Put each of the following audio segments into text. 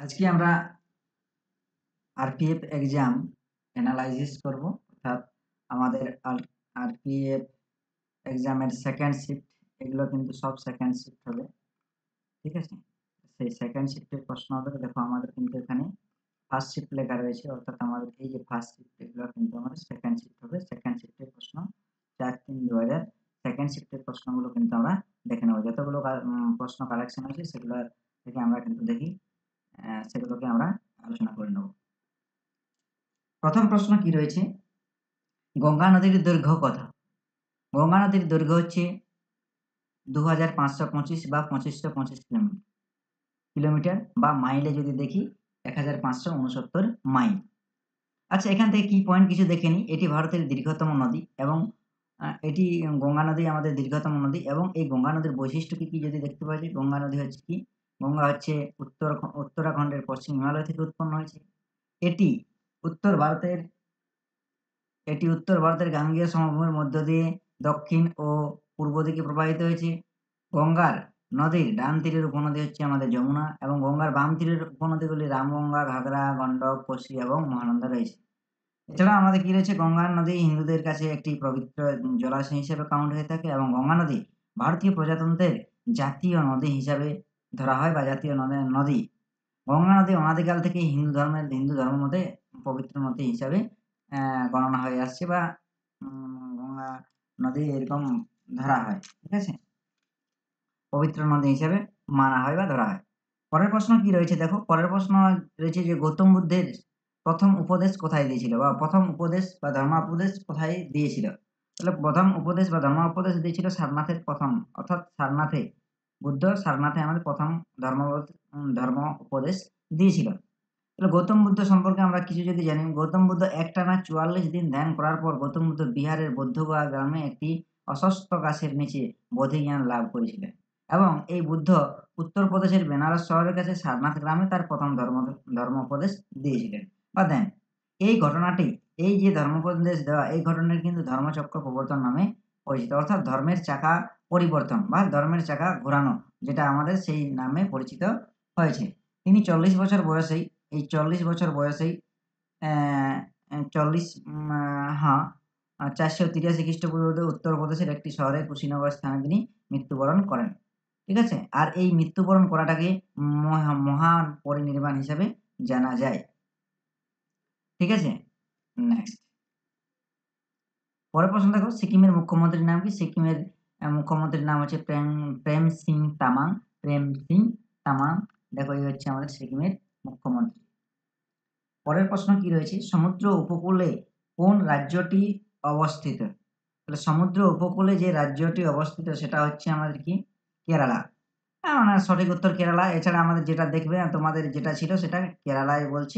আজকে আমরা RPF exam analysis করব। অর্থাৎ আমাদের আরপিএফ এক্সামের সেকেন্ড শিফট, এগুলো কিন্তু সব সেকেন্ড শিফট হবে। ঠিক আছে? সেই সেকেন্ড শিফটের প্রশ্ন হবে। দেখো আমাদের কিন্তু এখানে ফার্স্ট শিফট লেখা রয়েছে, অর্থাৎ আমাদের এই যে ফার্স্ট শিফট, এগুলো কিন্তু আমাদের সেকেন্ড শিফট হবে। সেকেন্ড শিফটের প্রশ্ন 4-3-2000 সেকেন্ড শিফটের প্রশ্নগুলো কিন্তু আমরা দেখে নেব। যতগুলো প্রশ্ন কালেকশন আছে সেগুলো থেকে আমরা কিন্তু দেখি, সেগুলোকে আমরা আলোচনা করে নেব। প্রথম প্রশ্ন কি রয়েছে? গঙ্গা নদীর দৈর্ঘ্য কত? গঙ্গা নদীর দৈর্ঘ্য হচ্ছে 2525 বা 2525 কিলোমিটার, বা মাইলে যদি দেখি 1569 মাইল। আচ্ছা, এখান থেকে কি পয়েন্ট কিছু দেখে নিই। এটি ভারতের দীর্ঘতম নদী এবং এটি গঙ্গা নদী আমাদের দীর্ঘতম নদী, এবং এই গঙ্গা নদীর বৈশিষ্ট্য কি যদি দেখতে পাচ্ছি, গঙ্গা নদী হচ্ছে কি, গঙ্গা হচ্ছে উত্তরাখণ্ডের পশ্চিম হিমালয় থেকে উৎপন্ন হয়েছে। এটি উত্তর ভারতের গাঙ্গেয় সমভূমির মধ্য দিয়ে দক্ষিণ ও পূর্ব দিকে প্রবাহিত হয়েছে। গঙ্গার নদীর ডান তীরের উপনদী হচ্ছে আমাদের যমুনা, এবং গঙ্গার বাম তীরের উপনদীগুলি রামগঙ্গা, ঘাগরা, গণ্ডক, কোশি এবং মহানন্দা রয়েছে। এছাড়া আমাদের কি রয়েছে, গঙ্গা নদী হিন্দুদের কাছে একটি পবিত্র জলাশয় হিসেবে কাউন্ট হয়ে থাকে, এবং গঙ্গা নদী ভারতীয় প্রজাতন্ত্রের জাতীয় নদী হিসাবে ধরা হয়, বা জাতীয় নদী। গঙ্গা নদী অনাদিকাল থেকে হিন্দু ধর্মের মধ্যে পবিত্র নদী হিসাবে গণনা হয়ে আসছে, বা গঙ্গা নদী এরকম ধরা হয়। ঠিক আছে? পবিত্র নদী হিসাবে মানা হয় বা ধরা হয়। পরের প্রশ্ন কি রয়েছে দেখো, পরের প্রশ্ন রয়েছে যে গৌতম বুদ্ধের প্রথম উপদেশ কোথায় দিয়েছিল, বা প্রথম উপদেশ বা ধর্মোপদেশ কোথায় দিয়েছিল? তাহলে প্রথম উপদেশ বা ধর্মোপদেশ দিয়েছিল সারনাথের প্রথম, অর্থাৎ সারনাথে, বুদ্ধ সারনাথে আমাদের প্রথম ধর্ম উপদেশ দিয়েছিল। তাহলে গৌতম বুদ্ধ সম্পর্কে আমরা কিছু যদি জানি, গৌতম বুদ্ধ একটানা 44 দিন ধ্যান করার পর গৌতম বুদ্ধ বিহারের বৌদ্ধগয়া গ্রামে একটি অশ্বত্থ গাছের নিচে বোধিজ্ঞান লাভ করেছিলেন, এবং এই বুদ্ধ উত্তরপ্রদেশের বেনারস শহরের কাছে সারনাথ গ্রামে তার প্রথম ধর্মোপদেশ দিয়েছিলেন বা দেন। এই ঘটনাটি, এই যে ধর্মোপদেশ দেওয়া, এই ঘটনাটি কিন্তু ধর্মচক্র প্রবর্তন নামে পরিচিত, অর্থাৎ ধর্মের চাকা পরিবর্তন বা ধর্মের চাকা ঘোরানো, যেটা আমাদের সেই নামে পরিচিত হয়েছে। তিনি 40 বছর বয়সেই, এই 40 বছর বয়সেই 40 হ্যাঁ, 483 খ্রিস্টপূর্বাব্দে উত্তরপ্রদেশের একটি শহরে কুশীনগর স্থানে তিনি মৃত্যুবরণ করেন। ঠিক আছে? আর এই মৃত্যুবরণ করাটাকে মহান পরিনির্বাণ হিসেবে জানা যায়। ঠিক আছে? নেক্সট। পরের প্রশ্ন দেখো, সিকিমের মুখ্যমন্ত্রীর নাম কি? সিকিমের মুখ্যমন্ত্রীর নাম হচ্ছে প্রেম সিং তামাং। প্রেম সিং তামাং, দেখো এই হচ্ছে আমাদের সিকিমের মুখ্যমন্ত্রী। পরের প্রশ্ন কি রয়েছে, সমুদ্র উপকূলে কোন রাজ্যটি অবস্থিত? তাহলে সমুদ্র উপকূলে যে রাজ্যটি অবস্থিত সেটা হচ্ছে আমাদের কি, কেরালা। মানে সঠিক উত্তর কেরালা। এছাড়া আমাদের যেটা দেখবে, তোমাদের যেটা ছিল সেটা কেরালাই বলছি,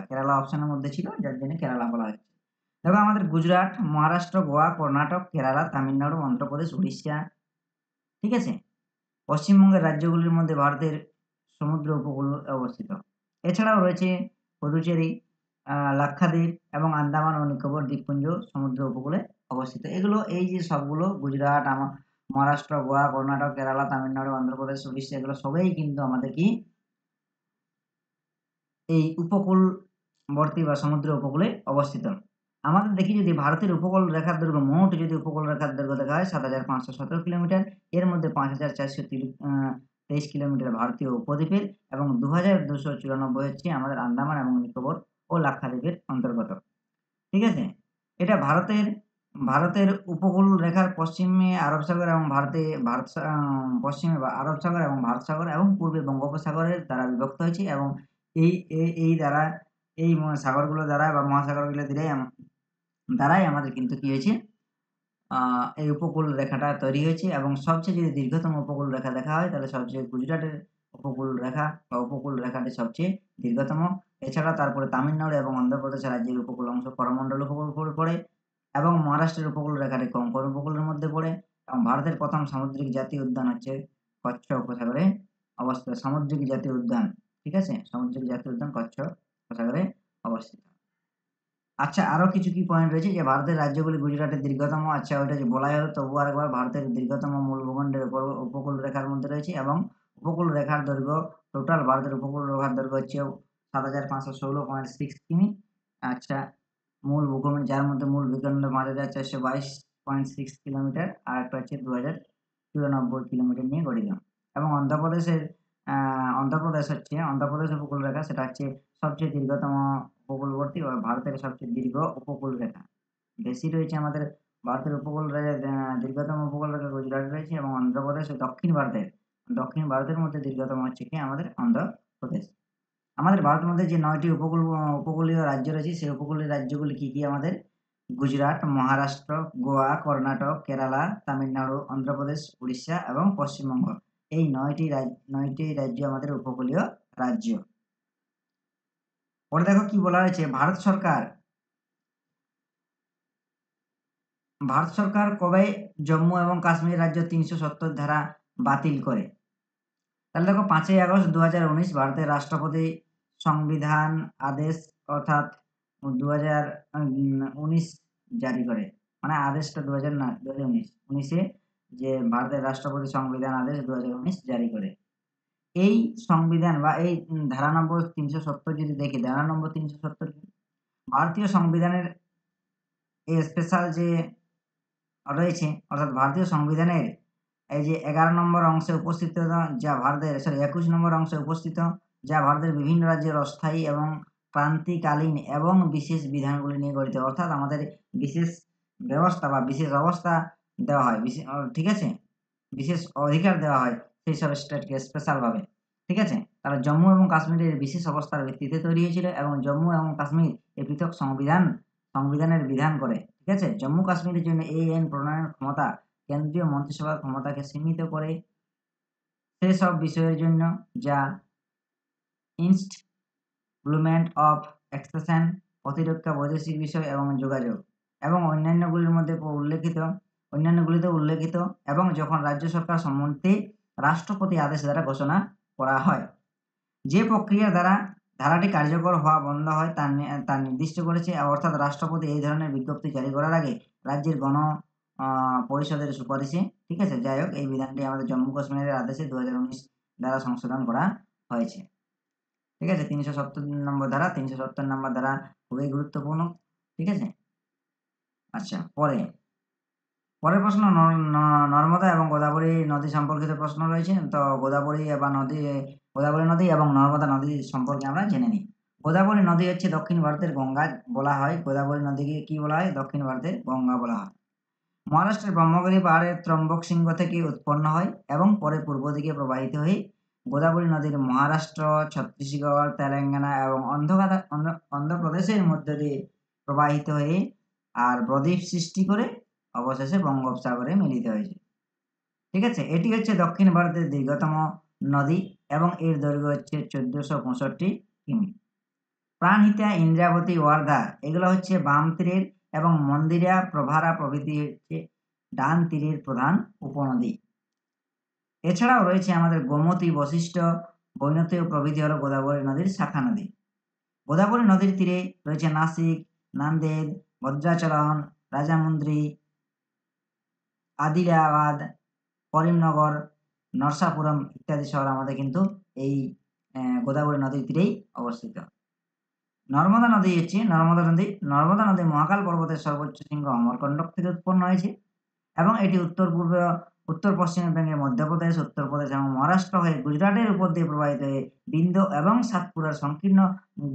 কেরালা অপশনের মধ্যে ছিল, যার জন্য কেরালা বলা হচ্ছে। দেখো আমাদের গুজরাট, মহারাষ্ট্র, গোয়া, কর্ণাটক, কেরালা, তামিলনাড়ু, অন্ধ্রপ্রদেশ, উড়িষ্যা। ঠিক আছে? পশ্চিমবঙ্গের রাজ্যগুলির মধ্যে ভারতের সমুদ্র উপকূল অবস্থিত। এছাড়াও রয়েছে পুদুচেরি, লাক্ষাদ্বীপ এবং আন্দামান ও নিকোবর দ্বীপপুঞ্জ সমুদ্র উপকূলে অবস্থিত। এগুলো, এই যে সবগুলো গুজরাট, মহারাষ্ট্র, গোয়া, কর্ণাটক, কেরালা, তামিলনাড়ু, অন্ধ্রপ্রদেশ, উড়িষ্যা, এগুলো সবই কিন্তু আমাদের কি, এই উপকূলবর্তী বা সমুদ্র উপকূলে অবস্থিত। আমাদের দেখি যদি ভারতের উপকূল রেখার দৈর্ঘ্য, মোট যদি উপকূল রেখার দৈর্ঘ্য দেখা হয় 7517 কিলোমিটার, এর মধ্যে 5423 কিলোমিটার ভারতীয় উপদ্বীপের এবং 2294 হচ্ছে আমাদের আন্দামান এবং নিকোবর ও লাক্ষাদ্বীপের অন্তর্গত। ঠিক আছে? এটা ভারতের উপকূল রেখার পশ্চিমে আরব সাগর এবং পশ্চিমে আরব সাগর এবং ভারত সাগর এবং পূর্বে বঙ্গোপসাগরের দ্বারা বিভক্ত হয়েছে, এবং এই দ্বারা, এই সাগরগুলো দ্বারা বা মহাসাগরগুলো দ্বারাই আমাদের কিন্তু কি হয়েছে, এই উপকূল রেখাটা তৈরি হয়েছে। এবং সবচেয়ে যদি দীর্ঘতম উপকূল রেখা দেখা হয়, তাহলে সবচেয়ে গুজরাটের উপকূল রেখা বা উপকূল রেখাটি সবচেয়ে দীর্ঘতম। এছাড়া তারপরে তামিলনাড়ু এবং অন্ধ্রপ্রদেশ রাজ্যের উপকূল অংশ করমণ্ডল উপকূলে পড়ে, এবং মহারাষ্ট্রের উপকূল রেখাটি কোঙ্কণ উপকূলের মধ্যে পড়ে, এবং ভারতের প্রথম সামুদ্রিক জাতীয় উদ্যান হচ্ছে কচ্ছ উপসাগরে অবস্থিত সামুদ্রিক জাতীয় উদ্যান। ঠিক আছে? সামুদ্রিক জাতীয় উদ্যান কচ্ছ উপসাগরে অবস্থিত। আচ্ছা, আরো কিছু কি পয়েন্ট রয়েছে যে ভারতের রাজ্যগুলি গুজরাটের দীর্ঘতম, আচ্ছা ওইটা যে বলাই হলো, তবুও আরেকবার, ভারতের দীর্ঘতম মূল ভূখণ্ডের উপকূল রেখার মধ্যে রয়েছে, এবং উপকূল রেখার দৈর্ঘ্য, টোটাল ভারতের উপকূল রেখার দৈর্ঘ্য হচ্ছে ৭৫১৬.৬ কিমি। আচ্ছা, মূল ভূখণ্ড, যার মধ্যে মূল ভূখণ্ড ৫৪22.৬ কিলোমিটার, আর একটা হচ্ছে ২০৯৪ কিলোমিটার নিয়ে গঠিত। এবং অন্ধ্রপ্রদেশ উপকূল রেখা, সেটা হচ্ছে সবচেয়ে দীর্ঘতম উপকূলবর্তী ও ভারতের সবচেয়ে দীর্ঘ উপকূল রেখা। বেশি রয়েছে আমাদের ভারতের উপকূল রেখা, দীর্ঘতম উপকূল রেখা গুজরাট রয়েছে, এবং অন্ধ্রপ্রদেশ ও দক্ষিণ ভারতের মধ্যে দীর্ঘতম হচ্ছে কি আমাদের অন্ধ্রপ্রদেশ। আমাদের ভারতের মধ্যে যে ৯টি উপকূলীয় রাজ্য রয়েছে, সেই উপকূলীয় রাজ্যগুলি কি রাজ্যগুলি: গুজরাট, মহারাষ্ট্র, গোয়া, কর্ণাটক, কেরালা, তামিলনাড়ু, অন্ধ্রপ্রদেশ, উড়িষ্যা এবং পশ্চিমবঙ্গ। এই ৯টি রাজ্য আমাদের উপকূলীয় রাজ্য। পরে দেখো কি বলা হয়েছে, ভারত সরকার কবে জম্মু এবং কাশ্মীর রাজ্য ৩৭০ ধারা বাতিল করে? তাহলে দেখো, ৫ই আগস্ট ২০১৯ ভারতের রাষ্ট্রপতি সংবিধান আদেশ অর্থাৎ ২০১৯ জারি করে। মানে আদেশটা ২০০০ না, ২০১৯ যে ভারতের রাষ্ট্রপতি সংবিধান আদেশ ২০১৯ জারি করে। এই সংবিধান বা এই ধারা নম্বর ৩৭০ যদি দেখি, ধারা নম্বর ৩৭০ ভারতীয় সংবিধানের স্পেশাল যে রয়েছে, অর্থাৎ ভারতীয় সংবিধানের এই যে ১১ নম্বর অংশে উপস্থিত, যা ভারতের ২১ নম্বর অংশে উপস্থিত, যা ভারতের বিভিন্ন রাজ্যের অস্থায়ী এবং ক্রান্তিকালীন এবং বিশেষ বিধানগুলি নিয়ে গঠিত। অর্থাৎ আমাদের বিশেষ ব্যবস্থা বা বিশেষ অবস্থা দেওয়া হয়, ঠিক আছে, বিশেষ অধিকার দেওয়া হয় সেই সব স্টেটকে স্পেশালভাবে। ঠিক আছে, তাহলে জম্মু এবং কাশ্মীরের বিশেষ অবস্থার ভিত্তিতে তৈরি হয়েছিল, এবং জম্মু এবং কাশ্মীর এই পৃথক সংবিধানের বিধান করে। ঠিক আছে, জম্মু কাশ্মীরের জন্য এই আইন প্রণয়নের ক্ষমতা কেন্দ্রীয় মন্ত্রিসভার ক্ষমতাকে সীমিত করে সেসব বিষয়ের জন্য, যা ইনস্ট্রুমেন্ট অফ এক্সপ্রেশন, প্রতিরক্ষা, বৈদেশিক বিষয় এবং যোগাযোগ, এবং অন্যান্যগুলিতে উল্লেখিত, এবং যখন রাজ্য সরকার সম্মতি রাষ্ট্রপতি আদেশ দ্বারা ঘোষণা করা হয়। যে প্রক্রিয়ার দ্বারা ধারাটি কার্যকর হওয়া বন্ধ হয় তা নির্দিষ্ট করেছে, অর্থাৎ রাষ্ট্রপতি এই ধরনের বিজ্ঞপ্তি জারি করার আগে রাজ্যের পরিষদের সুপারিশে। ঠিক আছে, যাই হোক, এই বিধানটি আমাদের জম্মু কাশ্মীরের আদেশে ২০১৯ দ্বারা সংশোধন করা হয়েছে। ঠিক আছে, ৩৭০ নম্বর ধারা, ৩৭০ নম্বর ধারা খুবই গুরুত্বপূর্ণ। ঠিক আছে, আচ্ছা, পরের প্রশ্ন, নর্মদা এবং গোদাবরী নদী সম্পর্কিত প্রশ্ন রয়েছে। তো গোদাবরী নদী এবং নর্মদা নদী সম্পর্কে আমরা জেনে নিই। গোদাবরী নদী হচ্ছে দক্ষিণ ভারতের গঙ্গা বলা হয়। গোদাবরী নদীকে কি বলা হয়? দক্ষিণ ভারতের গঙ্গা বলা হয়। মহারাষ্ট্রের ব্রহ্মগিরি পাহাড়ের ত্রম্বক সিংহ থেকে উৎপন্ন হয় এবং পরে পূর্ব দিকে প্রবাহিত হয়ে গোদাবরী নদীর মহারাষ্ট্র, ছত্তিশগড়, তেলেঙ্গানা এবং অন্ধ্রপ্রদেশের মধ্য দিয়ে প্রবাহিত হয়ে আর বদ্বীপ সৃষ্টি করে অবশেষে বঙ্গোপসাগরে মিলিত হয়েছে। ঠিক আছে, এটি হচ্ছে দক্ষিণ ভারতের দীর্ঘতম নদী এবং এর দৈর্ঘ্য হচ্ছে ১৪৬৫ কিমি। প্রাণহিতা, ইন্দ্রাবতী, ওয়ার্ধা এগুলো হচ্ছে বাম তীরের, এবং মন্দিরা, প্রভারা প্রভৃতি হচ্ছে ডান তীরের প্রধান উপনদী। এছাড়াও রয়েছে আমাদের গোমতী, বশিষ্ঠ, বৈনতী প্রভৃতি হলো গোদাবরী নদীর শাখা নদী। গোদাবরী নদীর তীরে রয়েছে নাসিক, নান্দেদ, ভদ্রাচলম, রাজামুন্দ্রি, আদিলাবাদ, করিমনগর, নরসাপুরম ইত্যাদি শহর আমাদের কিন্তু এই গোদাবরী নদীর তীরেই অবস্থিত। নর্মদা নদী মহাকাল পর্বতের সর্বোচ্চ শৃঙ্গ অমরকন্টক থেকে উৎপন্ন হয়েছে, এবং এটি উত্তর পশ্চিম বেঙ্গল, মধ্যপ্রদেশ, উত্তরপ্রদেশ এবং মহারাষ্ট্র হয়ে গুজরাটের উপর দিয়ে প্রবাহিত হয়ে বিন্ধ্য এবং সাতপুরার সংকীর্ণ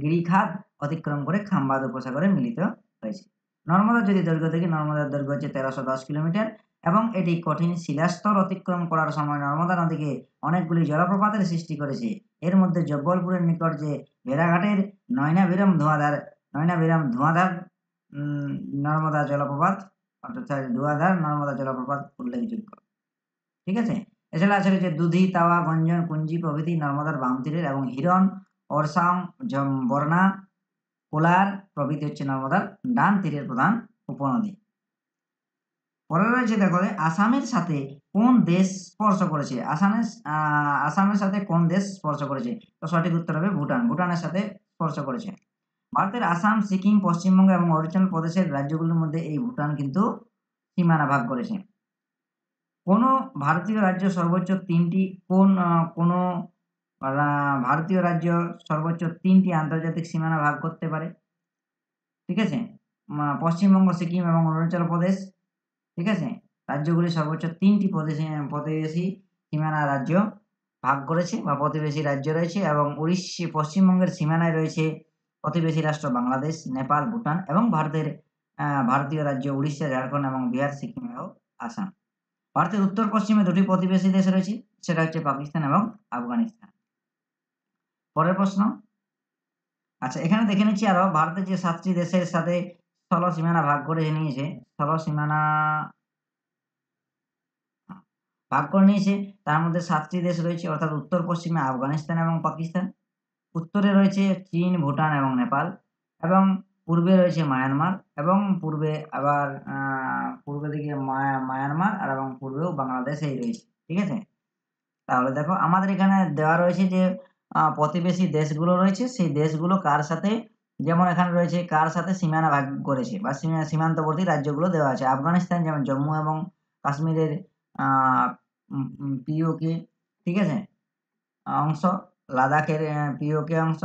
গিরিখাত অতিক্রম করে খাম্বাদ উপসাগরে মিলিত হয়েছে। নর্মদার যদি দৈর্ঘ্য দেখি, নর্মদার দৈর্ঘ্য হচ্ছে ১৩১০ কিলোমিটার, এবং এটি কঠিন শিলাস্তর অতিক্রম করার সময় নর্মদা নদীকে অনেকগুলি জলপ্রপাতের সৃষ্টি করেছে। এর মধ্যে জব্বলপুরের নিকট যে ভেড়াঘাটের নয়নাভিরাম ধোঁয়াধার নর্মদা জলপ্রপাত, অর্থাৎ ধোঁয়াধার নর্মদা জলপ্রপাত উল্লেখযোগ্য। ঠিক আছে, এছাড়া আছে যে দুধি, তাওয়া, গঞ্জন, কুঞ্জি প্রভৃতি নর্মদার বাম তীরের, এবং হিরণ, অরসাং, বর্ণা, কোলার প্রভৃতি হচ্ছে নর্মদার ডান তীরের প্রধান উপনদী। পরে রয়েছে দেখো, আসামের সাথে কোন দেশ স্পর্শ করেছে? আসামের সাথে কোন দেশ স্পর্শ করেছে? তো সঠিক উত্তর হবে ভুটান। ভুটানের সাথে স্পর্শ করেছে। ভারতের আসাম, সিকিম, পশ্চিমবঙ্গ এবং অরুণাচল প্রদেশের রাজ্যগুলির মধ্যে এই ভুটান কিন্তু সীমানা ভাগ করেছে। কোন ভারতীয় রাজ্য সর্বোচ্চ ৩টি ভারতীয় রাজ্য সর্বোচ্চ ৩টি আন্তর্জাতিক সীমানা ভাগ করতে পারে? ঠিক আছে? পশ্চিমবঙ্গ, সিকিম এবং অরুণাচল প্রদেশ। ঠিক আছে? রাজ্যগুলি সর্বোচ্চ ৩টি প্রতিবেশী সীমানা রাজ্য ভাগ করেছে বা প্রতিবেশী রাজ্য রয়েছে এবং পশ্চিমবঙ্গের সীমানায় রয়েছে প্রতিবেশী রাষ্ট্র বাংলাদেশ, নেপাল, ভুটান এবং ভারতীয় রাজ্য উড়িষ্যা, ঝাড়খণ্ড এবং বিহার, সিকিম এবং আসাম। ভারতের উত্তর পশ্চিমে ২টি প্রতিবেশী দেশ রয়েছে, সেটা হচ্ছে পাকিস্তান এবং আফগানিস্তান। পরের প্রশ্ন। আচ্ছা, এখানে দেখে নিচ্ছি আরো ভারতের যে ৭টি দেশের সাথে স্থল সীমানা ভাগ করে নিয়েছে, স্থল সীমানা ভাগ করে নিয়েছে, তার মধ্যে ৭টি দেশ রয়েছে, অর্থাৎ উত্তর পশ্চিমে আফগানিস্তান এবং পাকিস্তান, উত্তরে রয়েছে চীন, ভুটান এবং নেপাল এবং পূর্বে রয়েছে মায়ানমার এবং পূর্বে আবার পূর্বের দিকে মায়ানমার এবং পূর্বেও বাংলাদেশ এই রয়েছে। ঠিক আছে? তাহলে দেখো আমাদের এখানে দেওয়া রয়েছে যে প্রতিবেশী দেশগুলো রয়েছে, সেই দেশগুলো কার সাথে, যেমন এখানে রয়েছে কার সাথে সীমানা ভাগ করেছে বা সীমান্তবর্তী রাজ্যগুলো দেওয়া আছে। আফগানিস্তান যেমন জম্মু এবং কাশ্মীরের আ উম উম পিওকে, ঠিক আছে? অংশ, লাদাখের পিওকে অংশ,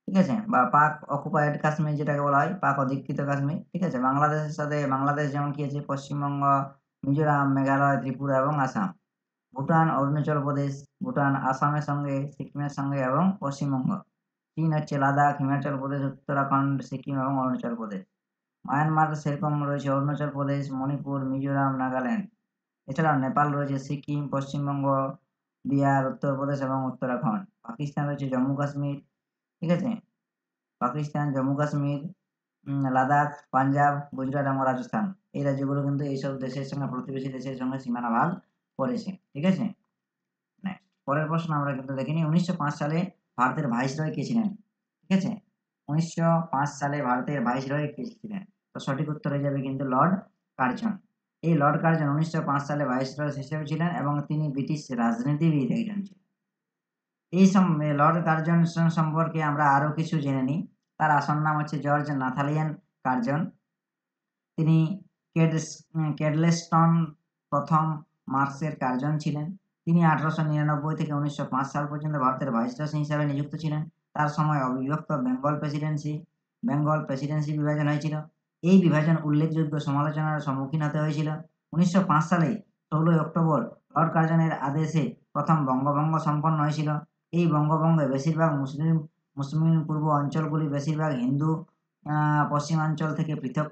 ঠিক আছে? বা পাক অকুপায়েড কাশ্মীর যেটাকে বলা হয়, পাক অধিকৃত কাশ্মীর, ঠিক আছে? বাংলাদেশের সাথে বাংলাদেশ যেমন কি আছে পশ্চিমবঙ্গ, মিজোরাম, মেঘালয়, ত্রিপুরা এবং আসাম। ভুটান, অরুণাচল প্রদেশ, ভুটান আসামের সঙ্গে, সিকিমের সঙ্গে এবং পশ্চিমবঙ্গ। চীন হচ্ছে লাদাখ, হিমাচল প্রদেশ, উত্তরাখণ্ড, সিকিম এবং অরুণাচল প্রদেশ। মায়ানমার সেরকম রয়েছে অরুণাচল প্রদেশ, মণিপুর, মিজোরাম, নাগাল্যান্ড। এছাড়াও নেপাল রয়েছে সিকিম, পশ্চিমবঙ্গ, বিহার, উত্তরপ্রদেশ এবং উত্তরাখণ্ড। পাকিস্তান রয়েছে জম্মু কাশ্মীর, ঠিক আছে? পাকিস্তান, জম্মু কাশ্মীর, লাদাখ, পাঞ্জাব, গুজরাট এবং রাজস্থান। এই রাজ্যগুলো কিন্তু এইসব দেশের সঙ্গে প্রতিবেশী দেশের সঙ্গে সীমানা ভাগ করেছে। ঠিক আছে? নেক্সট পরের প্রশ্ন আমরা কিন্তু দেখে নিই। ১৯০৫ সালে ভারতের ভাইসরয় কে ছিলেন? ঠিক আছে? ১৯০৫ সালে ভারতের ভাইসরয় কে ছিলেন? তো সঠিক উত্তর হয়ে যাবে কিন্তু লর্ড কার্জন। এই লর্ড কার্জন ১৯০৫ সালে ভাইসরয় হিসেবে ছিলেন এবং তিনি ব্রিটিশ রাজনীতিবিদ একজন ছিলেন। লর্ড কার্জন সম্পর্কে আমরা আরো কিছু জেনে নিই। তার আসল নাম হচ্ছে জর্জ নাথালিয়ান কার্জন। তিনি কেডলেস্টন ১ম মার্কসের কার্জন ছিলেন। তিনি ১৮৯৯ থেকে ১৯০৫ সাল পর্যন্ত ভারতের ভাইসরয় হিসাবে নিযুক্ত ছিলেন। তার সময় অবিভক্ত বেঙ্গল প্রেসিডেন্সি বিভাজন হয়েছিল। এই বিভাজন উল্লেখযোগ্য সমালোচনার সম্মুখীন হতে হয়েছিল। ১৯০৫ সালে ১৬ অক্টোবর লর্ড কার্জনের আদেশে প্রথম বঙ্গভঙ্গ সম্পন্ন হয়েছিল। এই বঙ্গভঙ্গে বেশিরভাগ মুসলিম পূর্ব অঞ্চলগুলি বেশিরভাগ হিন্দু পশ্চিমাঞ্চল থেকে পৃথক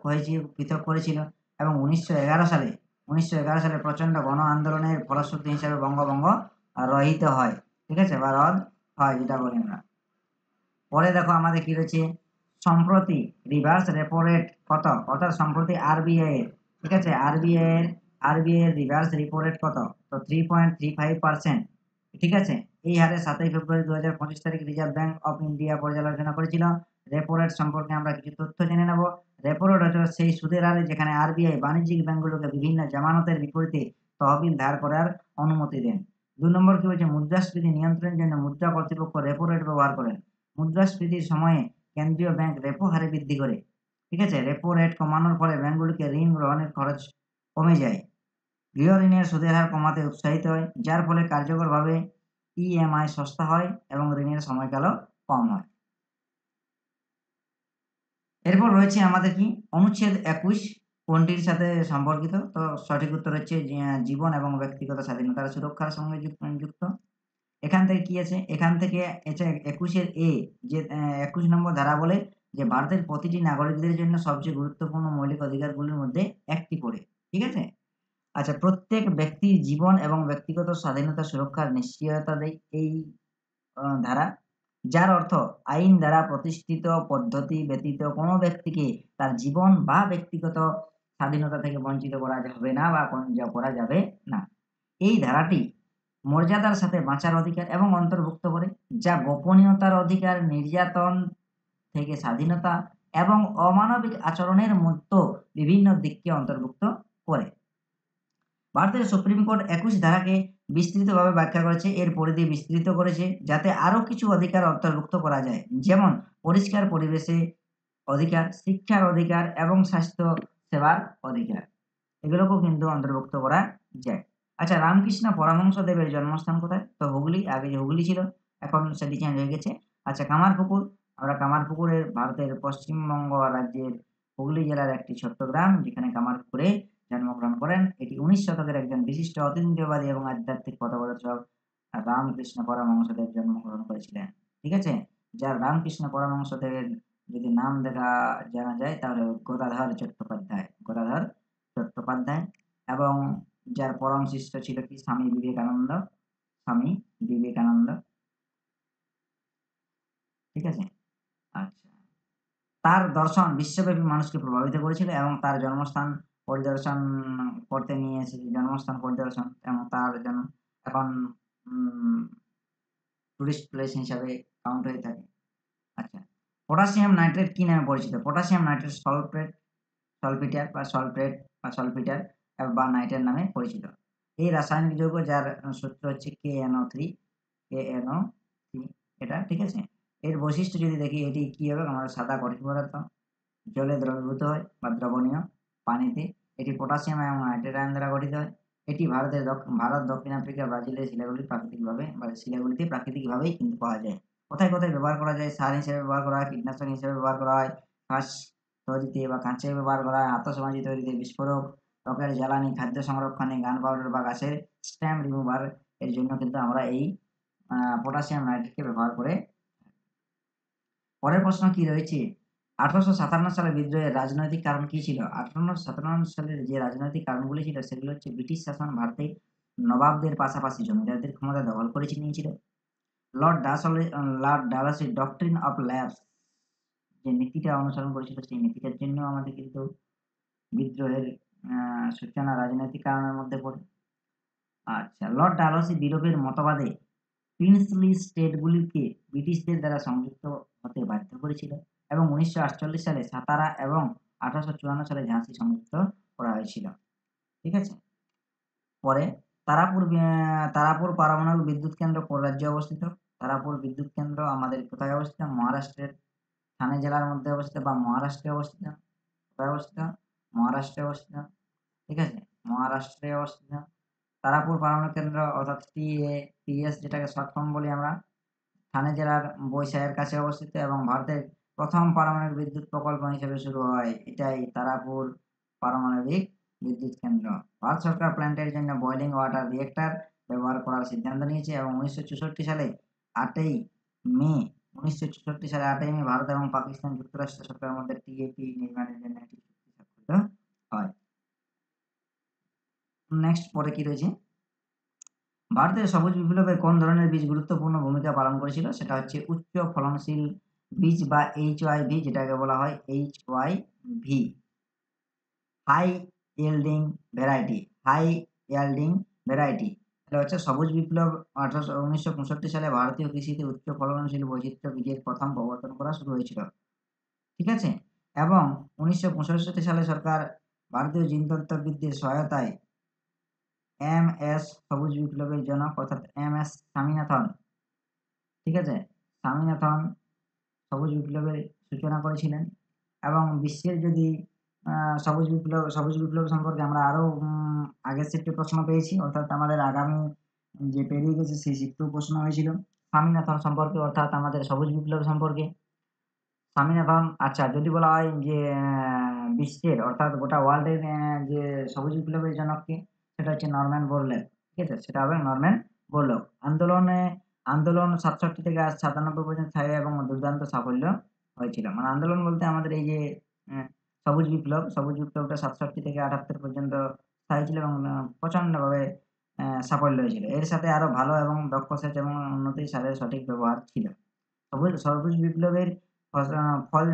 করেছিল এবং ১৯১১ সালে প্রচণ্ড গণ আন্দোলনের ফলশ্রুতি হিসাবে বঙ্গভঙ্গ রহিত হয়। ঠিক আছে? বা রদ হয় যেটা বলি আমরা। পরে দেখো আমাদের কি রয়েছে, সম্প্রতি রিভার্স রেপো রেট কত? অর্থাৎ সম্প্রতি আরবিআই এর, ঠিক আছে? আরবিআই এর রিভার্স রেপো রেট কত? তো 3.35%। ঠিক আছে? এই হারে ৭ই ফেব্রুয়ারি ২০২৫ তারিখ রিজার্ভ ব্যাংক অফ ইন্ডিয়া পর্যালোচনা করেছিল। রেপো রেট সম্পর্কে আমরা কিছু তথ্য জেনে নেব। রেপো রেট হচ্ছে সেই সুদের হার যেখানে আরবিআই বাণিজ্যিক ব্যাংকগুলোকে বিভিন্ন জামানতের বিপরীতে তহবিল ধার করার অনুমতি দেন। ২ নম্বর কি বলছে, মুদ্রাস্ফীতি নিয়ন্ত্রণের জন্য মুদ্রা কর্তৃপক্ষ রেপো রেট ব্যবহার করেন। মুদ্রাস্ফীতির সময়ে কেন্দ্রীয় ব্যাংক রেপো হারে বৃদ্ধি করে। ঠিক আছে? রেপো রেট কমানোর ফলে ব্যাংকগুলিকে ঋণ গ্রহণের খরচ কমে যায়। গৃহ ঋণের সুদের হার কমাতে উৎসাহিত হয়, যার ফলে কার্যকরভাবে ইএমআই সস্তা হয় এবং ঋণের সময়কালও কম হয়। এরপর রয়েছে আমাদের কি অনুচ্ছেদ ২১ কোনটির সাথে সম্পর্কিত? তো সঠিক উত্তর হচ্ছে জীবন এবং ব্যক্তিগত স্বাধীনতার সুরক্ষার সঙ্গে যুক্ত। এখান থেকে কি আছে? এখান থেকে ২১ এর যে ২১ নম্বর ধারা বলে যে ভারতের প্রতিটি নাগরিকদের জন্য সবচেয়ে গুরুত্বপূর্ণ মৌলিক অধিকারগুলির মধ্যে একটি করে। ঠিক আছে? আচ্ছা, প্রত্যেক ব্যক্তির জীবন এবং ব্যক্তিগত স্বাধীনতা সুরক্ষার নিশ্চয়তা দেয় এই ধারা। যার অর্থ আইন দ্বারা প্রতিষ্ঠিত পদ্ধতি ব্যতীত কোনো ব্যক্তিকে তার জীবন বা ব্যক্তিগত স্বাধীনতা থেকে বঞ্চিত করা যাবে না বা করা যাবে না। এই ধারাটি মর্যাদার সাথে বাঁচার অধিকার এবং অন্তর্ভুক্ত করে, যা গোপনীয়তার অধিকার, নির্যাতন থেকে স্বাধীনতা এবং অমানবিক আচরণের মতো বিভিন্ন দিককে অন্তর্ভুক্ত করে। ভারতের সুপ্রিম কোর্ট ২১ ধারাকে বিস্তৃতভাবে ব্যাখ্যা করেছে, এর পরিধি বিস্তৃত করেছে যাতে আরো কিছু অধিকার অন্তর্ভুক্ত করা যায়। যেমন পরিষ্কার পরিবেশে অধিকার, শিক্ষার অধিকার এবং স্বাস্থ্য সেবার অধিকার। এগুলোকেও কিন্তু অন্তর্ভুক্ত করা যায়। আচ্ছা, রামকৃষ্ণ পরমহংসদেবের জন্মস্থান কোথায়? তো হুগলি, আগে যে হুগলি ছিল, এখন সেটি চেঞ্জ হয়ে গেছে। আচ্ছা, কামারপুকুর, আমরা কামারপুকুরের ভারতের পশ্চিমবঙ্গ রাজ্যের হুগলি জেলার একটি ছোট্ট গ্রাম, যেখানে কামারপুকুরে জন্মগ্রহণ করেন। এটি 19 শতকের একজন বিশিষ্ট অতীন্দ্রবাদী এবং আধ্যাত্মিক পথপ্রদর্শক রামকৃষ্ণ পরমহংসদেব জন্মগ্রহণ করেছিলেন। ঠিক আছে? যার রামকৃষ্ণ পরমহংসদেবের যদি নাম জানা যায় তাহলে গদাধর চট্টোপাধ্যায়। গদাধর চট্টোপাধ্যায় এবং যার পরম শিষ্য ছিল কি? স্বামী বিবেকানন্দ। স্বামী বিবেকানন্দ। ঠিক আছে? আচ্ছা। তার দর্শন বিশ্বব্যাপী মানুষকে প্রভাবিত করেছিল এবং তার জন্মস্থান পরিদর্শন করতে নিয়ে এসেছে, জন্মস্থান পরিদর্শন এবং তার জন্য এখন উম টুরিস্ট প্লেস হিসাবে কাউন্ট হয়ে থাকে। আচ্ছা। পটাশিয়াম নাইট্রেট কি নামে পরিচিত? পটাশিয়াম নাইট্রেট সলফিটার বা সলফিটার বা নাইট্রেট নামে পরিচিত। এই রাসায়নিক যৌগ যার সূত্র হচ্ছে KNO3 এটা, ঠিক আছে? এর বৈশিষ্ট্য যদি দেখি, এটি কি হবে? আমাদের সাদা কঠিন পদার্থ, জলে দ্রবীভূত হয় বা দ্রবণীয় পানিতে। এটি পটাশিয়াম এবং নাইট্রেট আয়ন দ্বারা গঠিত হয়। এটি ভারত, দক্ষিণ আফ্রিকা, ব্রাজিলের শিলাগুলিতে প্রাকৃতিকভাবেই কিন্তু পাওয়া যায়। কোথায়, কোথায় ব্যবহার করা যায়? সার হিসেবে ব্যবহার করা হয়, কীটনাশক হিসেবে ব্যবহার করা হয়, কাঁচ তৈরিতে বা কাঁচে ব্যবহার করা হয়, আতশবাজি তৈরিতে, বিস্ফোরক, ত্বকের জ্বালানি, খাদ্য সংরক্ষণে, গান পাউডার বা গাছের স্টেম রিমুভার এর জন্য কিন্তু আমরা এই পটাশিয়াম নাইট্রেটকে ব্যবহার করে। পরের প্রশ্ন কি রয়েছে? ১৮৫৭ সালে বিদ্রোহের রাজনৈতিক কারণ কি ছিল? ১৮৫৭ সালের যে রাজনৈতিক কারণগুলি ছিল সেগুলো হচ্ছে ব্রিটিশ শাসন ভারতে নবাবদের পাশাপাশি জমিদারদের ক্ষমতা দখল করে নিয়েছিল। লর্ড ডালহৌসির ডক্ট্রিন অফ ল্যাপস যে নীতিটা অনুসরণ করেছিল সেই নীতিটার জন্য আমাদের কিন্তু বিদ্রোহের সূচনা রাজনৈতিক কারণের মধ্যে পড়ে। আচ্ছা, লর্ড ডালহৌসি বিলোপের মতবাদে প্রিন্সলি স্টেটগুলিকে ব্রিটিশদের দ্বারা সংযুক্ত হতে বাধ্য করেছিল এবং ১৯৪৮ সালে সাতারা এবং ১৮৫৪ সালে ঝাঁসি সংযুক্ত করা হয়েছিল। ঠিক আছে? পরে তারাপুর পারমাণবিক বিদ্যুৎ কেন্দ্র কোন রাজ্যে অবস্থিত? তারাপুর বিদ্যুৎ কেন্দ্র আমাদের কোথায় অবস্থিত? মহারাষ্ট্রের ঠানে জেলার মধ্যে অবস্থিত বা মহারাষ্ট্রে অবস্থিত। কোথায় অবস্থিত? মহারাষ্ট্রে অবস্থিত। ঠিক আছে? মহারাষ্ট্রে অবস্থিত। তারাপুর পারমাণবিক কেন্দ্র অর্থাৎ TAPS যেটাকে শর্ট ফর্ম বলি আমরা, ঠানে জেলার বৈশাইয়ের কাছে অবস্থিত এবং ভারতের প্রথম পারমাণবিক বিদ্যুৎ প্রকল্প হিসেবে শুরু হয়। এটাই তারাপুর পারমাণবিক বিদ্যুৎ কেন্দ্র। ভারত সরকার প্ল্যান্টের জন্য বয়লিং ওয়াটার রিয়েক্টর ব্যবহার করার সিদ্ধান্ত নিয়েছে এবং ১৯৬৪ সালে ৮ই মে ১৯৬৪ সালে ৮ই মে ভারত এবং পাকিস্তান যুক্তরাষ্ট্র সরকারের মধ্যে TAP নির্মাণের জন্য একটি চুক্তি স্বাক্ষরিত হয়। নেক্সট পরে কি রয়েছে? ভারতের সবুজ বিপ্লবে কোন ধরনের বীজ গুরুত্বপূর্ণ ভূমিকা পালন করেছিল? সেটা হচ্ছে উচ্চ ফলনশীল বীজ বা HYV, যেটাকে বলা হয় HYV, high yielding variety, high yielding variety. এটা হচ্ছে সবুজ বিপ্লব ১৯৬৫ সালে ভারতীয় কৃষিতে উচ্চ ফলনশীল বৈচিত্র্য বীজের প্রথম প্রবর্তন করা শুরু হয়েছিল। ঠিক আছে? এবং ১৯৬৫ সালে সরকার ভারতীয় জিনতত্ত্ববিদদের সহায়তায় MS সবুজ বিপ্লবের জনক অর্থাৎ MS স্বামীনাথন, ঠিক আছে? স্বামীনাথন সবুজ বিপ্লবের সূচনা করেছিলেন এবং বিশ্বের যদি আ সবুজ বিপ্লব সম্পর্কে আমরা আরো আগের শিফটে প্রশ্ন পেয়েছি, অর্থাৎ আমাদের আগামী যে পেরিয়ে গেছে সেই শিফটেও প্রশ্ন হয়েছিল স্বামীনাথন সম্পর্কে, অর্থাৎ আমাদের সবুজ বিপ্লব সম্পর্কে। স্বামীনাথন, আচ্ছা, যদি বলা হয় যে বিশ্বের অর্থাৎ গোটা ওয়ার্ল্ডের যে সবুজ বিপ্লবের জনক কে? সেটা হচ্ছে নরম্যান বোরলগ। ঠিক আছে? সেটা হবে নরম্যান বোরলগ। আন্দোলন ৬৭ থেকে আজ ৯৭ পর্যন্ত স্থায়ী এবং দুর্দান্ত সাফল্য হয়েছিল। মানে আন্দোলন বলতে আমাদের এই যে অ্যা সবুজ বিপ্লবটা ৬৭ থেকে ৭৮ পর্যন্ত স্থায়ী ছিল এবং প্রচন্ডভাবে সাফল্য হয়েছিল। এর সাথে আরো ভালো এবং দক্ষ সেচ এবং উন্নতি সারের সঠিক ব্যবহার ছিল। সবুজ বিপ্লবের ফল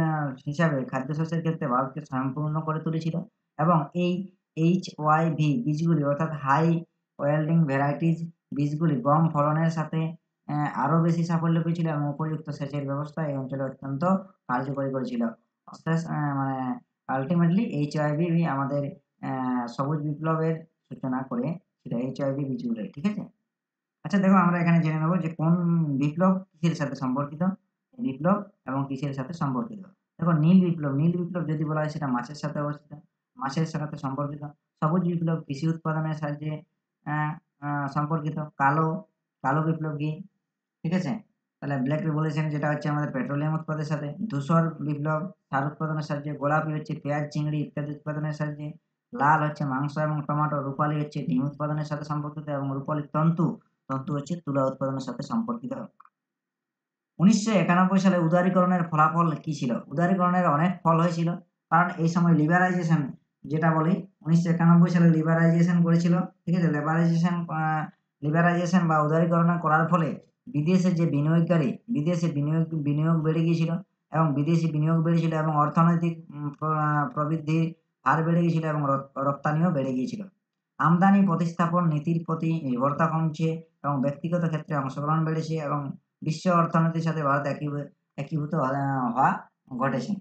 হিসাবে খাদ্যশস্যের ক্ষেত্রে ভারতকে স্বয়ংপূর্ণ করে তুলেছিল এবং এই HYV বীজগুলি অর্থাৎ হাই ওয়েল্ডিং ভ্যারাইটিজ বীজগুলি গম ফলনের সাথে আরো বেশি সাফল্য পেয়েছিল এবং উপযুক্ত সেচের ব্যবস্থা এই অঞ্চলে অত্যন্ত কার্যকরী করেছিল। অর্থাৎ মানে আল্টিমেটলি HYV আমাদের সবুজ বিপ্লবের সূচনা করেছিল HYV বীজগুলোই। ঠিক আছে? আচ্ছা, দেখো আমরা এখানে জেনে নেব যে কোন বিপ্লব কিসের সাথে সম্পর্কিত? বিপ্লব এবং কিসের সাথে সম্পর্কিত? দেখো, নীল বিপ্লব যদি বলা হয় সেটা মাছের সাথে অবস্থিত, মাছের সাথে সম্পর্কিত। সবুজ বিপ্লব কৃষি উৎপাদনের সাহায্যে সম্পর্কিত। কালো বিপ্লব কি? ঠিক আছে? তাহলে ব্ল্যাক রিভলিউশন যেটা হচ্ছে আমাদের পেট্রোলিয়াম উৎপাদের সাথে। ধূসর বিপ্লব সার উৎপাদনের সাহায্যে। গোলাপি হচ্ছে পেঁয়াজ, চিংড়ি ইত্যাদি উৎপাদনের সাহায্যে। লাল হচ্ছে মাংস এবং টমেটো। রূপালি হচ্ছে ডিম উৎপাদনের সাথে সম্পর্কিত এবং রূপালি তন্তু হচ্ছে তুলা উৎপাদনের সাথে সম্পর্কিত। ১৯৯১ সালে উদারীকরণের ফলাফল কি ছিল? উদারীকরণের অনেক ফল হয়েছিল। কারণ এই সময় লিবারাইজেশন যেটা বলি ১৯৯১ সালে লিবারাইজেশন করেছিল। ঠিক আছে? লিবারাইজেশন বা উদারীকরণ করার ফলে বিদেশে যে বিনিয়োগকারী বিদেশে বিনিয়োগ বেড়ে গিয়েছিল এবং বিদেশি বিনিয়োগ বেড়েছিল এবং অর্থনৈতিক প্রবৃদ্ধির হার বেড়ে গিয়েছিল এবং রপ্তানিও বেড়ে গিয়েছিল। আমদানি প্রতিস্থাপন নীতির প্রতি নির্ভরতা কমছে এবং ব্যক্তিগত ক্ষেত্রে অংশগ্রহণ বেড়েছে এবং বিশ্ব অর্থনীতির সাথে ভারত একীভূত হওয়া ঘটেছে।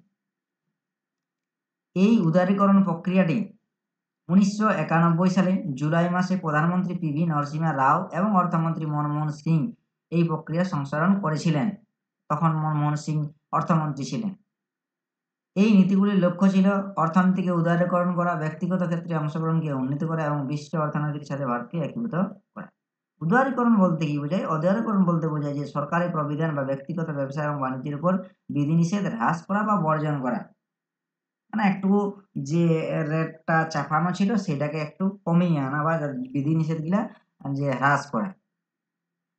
এই উদারীকরণ প্রক্রিয়াটি ১৯৯১ সালে জুলাই মাসে প্রধানমন্ত্রী পি.ভি. নরসিংহ রাও এবং অর্থমন্ত্রী মনমোহন সিং এই প্রক্রিয়া সংশোধন করেছিলেন। তখন মনমোহন সিং অর্থমন্ত্রী ছিলেন। এই নীতিগুলির লক্ষ্য ছিল অর্থনীতিকে উদারীকরণ করা, ব্যক্তিগত ক্ষেত্রে অংশগ্রহণকে উন্নীত করা এবং বিশ্ব অর্থনীতির সাথে ভারতকে একীভূত করা। উদারীকরণ বলতে কি বোঝায়? উদারীকরণ বলতে বোঝায় যে সরকারি প্রবিধান বা ব্যক্তিগত ব্যবসা এবং বাণিজ্যের উপর বিধিনিষেধ হ্রাস করা বা বর্জন করা। মানে একটু যে রেটটা চাপানো ছিল সেটাকে একটু কমিয়ে আনা বা বিধিনিষেধগুলা যে হ্রাস করা।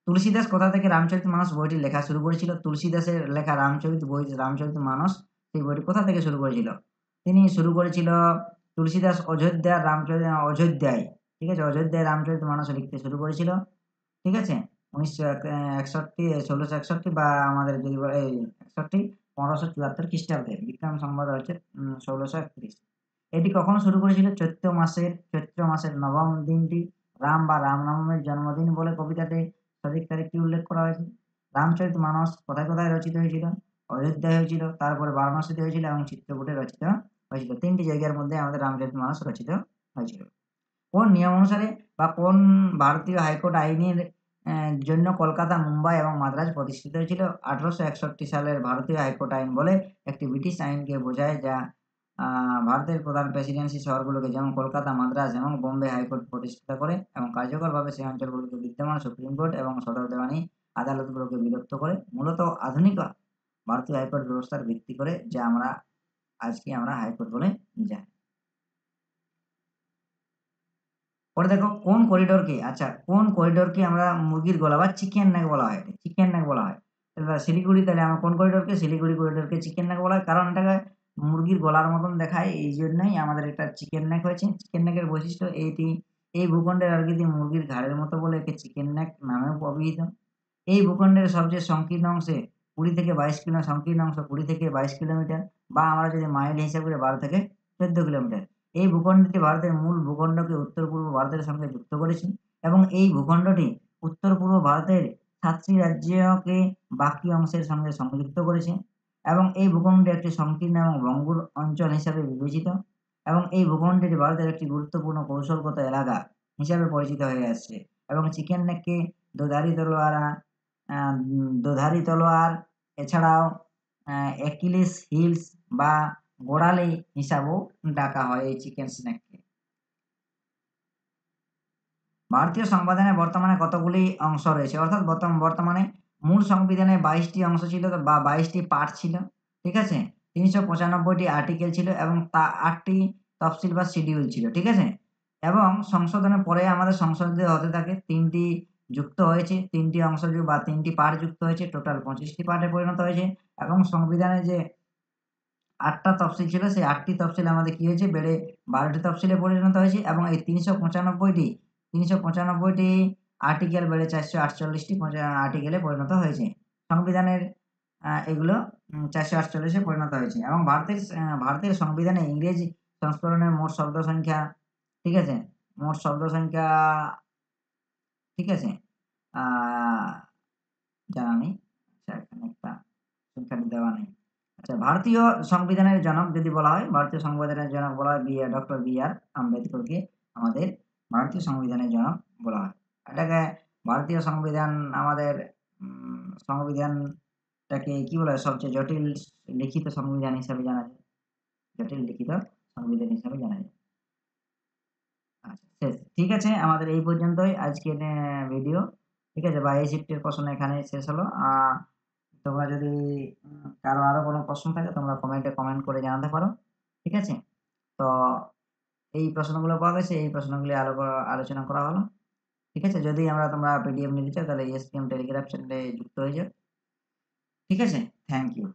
তুলসীদাস কোথা থেকে রামচরিতমানস বইটি লেখা শুরু করেছিল? তুলসীদাসের লেখা রামচরিতমানস সেই বইটি কোথা থেকে শুরু করেছিল? তিনি শুরু করেছিল তুলসীদাস অযোধ্যায়, ঠিক আছে? অযোধ্যায় রামচরিতমানস লিখতে শুরু করেছিল। ঠিক আছে? ১৬61 বা আমাদের যদি বলে ৬১ ১৫৭৪ খ্রিস্টাব্দে বিক্রম সংবাদ হচ্ছে ১৬৩১। এটি কখন শুরু করেছিল? চৈত্র মাসের নবম দিনটি রাম বা রামনবমীর জন্মদিন বলে কবিতাতে সঠিক তারিখটি উল্লেখ করা হয়েছে। রামচরিতমানস কোথায়, কোথায় রচিত হয়েছিল? অযোধ্যায় হয়েছিল, তারপরে বারাণসীতে হয়েছিল এবং চিত্রকূটে রচিত হয়েছিল। ৩ টি জায়গার মধ্যে আমাদের রামচরিতমানস রচিত হয়েছিল। কোন নিয়ম অনুসারে বা কোন ভারতীয় হাইকোর্ট আইনের জন্য কলকাতা, মুম্বাই এবং মাদ্রাজ প্রতিষ্ঠিত হয়েছিল? ১৮৬১ সালের ভারতীয় হাইকোর্ট আইন বলে একটি ব্রিটিশ আইনকে বোঝায় যা ভারতের প্রধান প্রেসিডেন্সি শহরগুলোকে যেমন কলকাতা, মাদ্রাজ এবং বোম্বে হাইকোর্ট প্রতিষ্ঠিত করে এবং কার্যকরভাবে সেই অঞ্চলগুলোতে বিদ্যমান সুপ্রিম কোর্ট এবং সদর দেওয়ানি আদালতগুলোকে বিলুপ্ত করে। মূলত আধুনিক ভারতীয় হাইকোর্ট ব্যবস্থার ভিত্তি করে যা আজকে আমরা হাইকোর্ট বলে জানি। পরে দেখো কোন করিডোরকে আমরা মুরগির গলা বা চিকেন নেক বলা হয়? চিকেন নেক বলা হয়। শিলিগুড়ি, তাহলে আমরা কোন করিডোরকে? শিলিগুড়ি করিডোরকে চিকেন নেক বলা হয়। কারণ এটাকে মুরগির গলার মতন দেখায়, এই জন্যই আমাদের এটা চিকেন নেক হয়েছে। চিকেন নেকের বৈশিষ্ট্য এই ভূখণ্ডের আকৃতি মুরগির ঘাড়ের মতো বলে একে চিকেন নেক নামেও অভিহিত। এই ভূখণ্ডের সবচেয়ে সংকীর্ণ অংশে ২০ থেকে ২২ কিলোমিটার বা আমরা যদি মাইল হিসাব করি ১২ থেকে ১৪ কিলোমিটার। এই ভূখণ্ডটি ভারতের মূল ভূখণ্ডকে উত্তর-পূর্ব ভারতের সঙ্গে যুক্ত করেছে এবং এই ভূখণ্ডটি উত্তর-পূর্ব ভারতের ৭টি রাজ্যকে বাকি অংশের সঙ্গে সংযুক্ত করেছে এবং এই ভূখণ্ডটি একটি সংকীর্ণ এবং ভঙ্গুর অঞ্চল হিসাবে বিবেচিত এবং এই ভূখণ্ডটি ভারতের একটি গুরুত্বপূর্ণ কৌশলগত এলাকা হিসাবে পরিচিত হয়ে আসছে এবং চিকেন নেককে দোধারি তলোয়ার এছাড়াও অ্যাকিলিস হিলস বা গোড়ালি হিসাবেও ডাকা হয় এই চিকেন স্নেককে। ভারতীয় সংবিধানে বর্তমানে কতগুলি অংশ রয়েছে? অর্থাৎ বর্তমানে মূল সংবিধানে ২২ টি অংশ ছিল বা ২২ টি পার্ট ছিল। ঠিক আছে? ৩৯৫ টি আর্টিকেল ছিল এবং ৮ টি তফসিল বা শিডিউল ছিল। ঠিক আছে? এবং সংশোধনের পরে আমাদের সংশোধিত হতে থাকে। ৩ টি যুক্ত হয়েছে, ৩ টি অংশ বা ৩ টি পার্ট যুক্ত হয়েছে। টোটাল ২৫ টি পার্টে পরিণত হয়েছে এবং সংবিধানে যে ৮ টা তফসিল ছিল সেই ৮ টি তফসিল আমাদের কি হয়েছে? বেড়ে ১২ টি তফসিলে পরিণত হয়েছে এবং এই ৩৯৫ টি আর্টিকেল বেড়ে ৪৪৮ টি আর্টিকেলে পরিণত হয়েছে। সংবিধানের এগুলো ৪৪৮ এ পরিণত হয়েছে এবং ভারতের সংবিধানে ইংরেজি সংস্করণের মোট শব্দ সংখ্যা, ঠিক আছে? মোট শব্দ সংখ্যা, ঠিক আছে? আ জানা নেই। আচ্ছা, এখানে একটা সংখ্যাটা দেওয়া নেই। আচ্ছা, ভারতীয় সংবিধানের জনক যদি বলা হয়, ভারতীয় সংবিধানের জনক বলা হয় ডক্টর বি.আর. আম্বেদকরকে আমাদের ভারতীয় সংবিধানের জনক বলা হয়। এটাকে ভারতীয় সংবিধান আমাদের সংবিধানটাকে কি বলা হয়? সবচেয়ে জটিল লিখিত সংবিধান হিসাবে জানা যায়। জটিল লিখিত সংবিধান হিসাবে জানা যায়। আচ্ছা, শেষ। ঠিক আছে, আমাদের এই পর্যন্তই আজকের ভিডিও। ঠিক আছে? বা এই শিফটের প্রশ্ন এখানেই শেষ হলো। তোমরা যদি কারো আরো কোনো প্রশ্ন থাকে তোমরা কমেন্ট করে জানাতে পারো। ঠিক আছে? তো এই প্রশ্নগুলো পাওয়া গেছে, এই প্রশ্নগুলি আলোচনা করা হলো। ঠিক আছে? যদি তোমরা পিডিএফ নিতে চাও তাহলে এসপিএম টেলিগ্রাম চ্যানেলে যুক্ত হয়ে যাও। ঠিক আছে? Thank you.